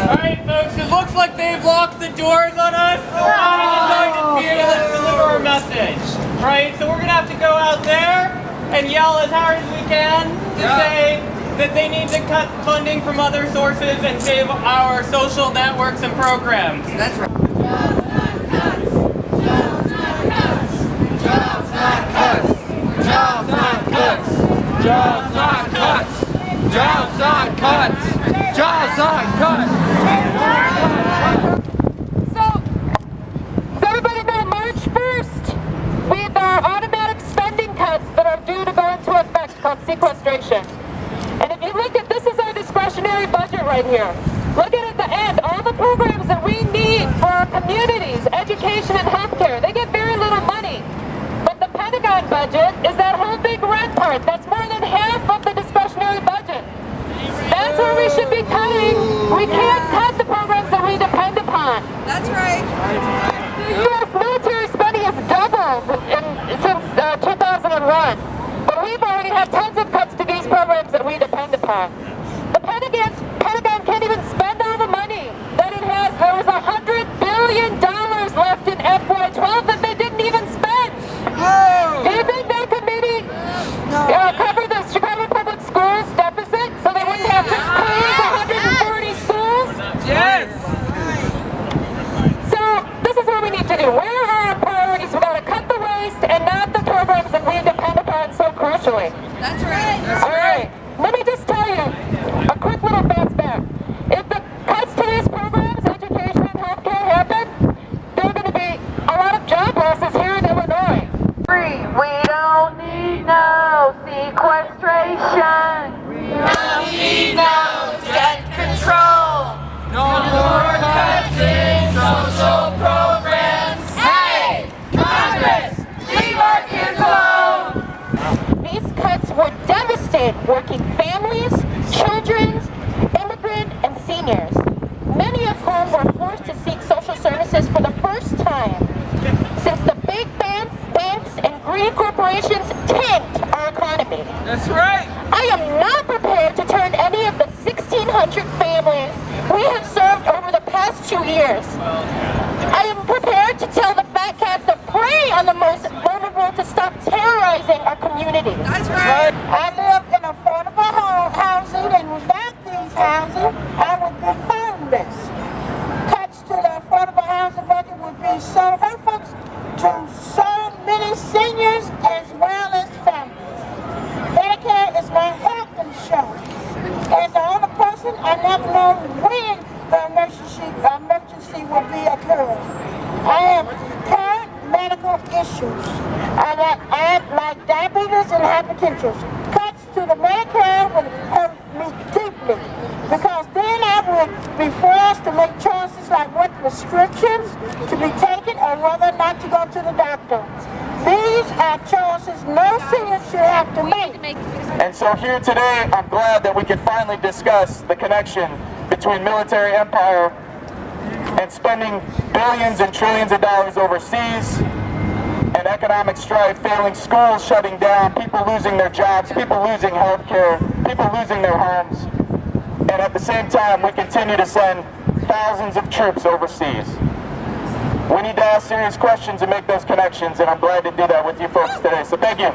Alright folks, it looks like they've locked the doors on us. I'm going to be able to deliver our message. Right, so we're going to have to go out there and yell as hard as we can to say that they need to cut funding from other sources and save our social networks and programs. That's right. Jobs not cuts. Jobs not cuts. Jobs not cuts. Jobs not cuts. So, does everybody know March 1st? We have our automatic spending cuts that are due to go into effect called sequestration. And if you look at, this is our discretionary budget right here. Look at the end, all the programs that we need for our communities, education and healthcare, they get very little money. But the Pentagon budget is that whole big red part. That's more than half of the discretionary budget. That's where we should be cutting. We can't cut the programs that we depend upon. That's right. The U.S. military spending has doubled since 2001. But we've already had tons of cuts to these programs that we depend upon. The Pentagon can't even spend all the money that it has. There was $100 billion left in FY12 that they didn't even spend. Do you think they could maybe cover the Chicago Public Schools deficit so they wouldn't have to close 140 schools? Yes. So this is what we need to do. Where are our priorities? We've got to cut the waste and not the programs that we depend upon so crucially. That's right. All right. Let me just tell you a quick little fast fact. If the cuts to these programs, education and healthcare, happen, there are going to be a lot of job losses here in Illinois. We don't need no sequestration. We don't need no debt control. No more cuts in social programs. Hey, Congress, leave our kids alone. These cuts would devastate working families, children, immigrant, and seniors, many of whom were forced to seek social services for the first time since the big banks and green corporations tanked our economy. That's right. I am not prepared to turn any of the 1,600 families we have served over the past 2 years. I am prepared to tell the fat cats that prey on the most vulnerable to stop terrorizing our communities. That's right. I live in affordable housing, and without these housing, I would be homeless. Cuts to the affordable housing budget would be so hurtful to so many seniors as well as families. Medicare is my health insurance. As an older person, I never know when the emergency will be occurring. I have current medical issues. I have like diabetes and hypertension. Cuts to the Medicare would hurt me deeply, because then I would be forced to make choices like what prescriptions to be taken or whether or not to go to the doctor. These are choices no senior should have to make. And so here today, I'm glad that we can finally discuss the connection between military empire and spending billions and trillions of dollars overseas, and economic strife, failing schools shutting down, people losing their jobs, people losing health care, people losing their homes. And at the same time, we continue to send thousands of troops overseas. We need to ask serious questions and make those connections, and I'm glad to do that with you folks today. So thank you.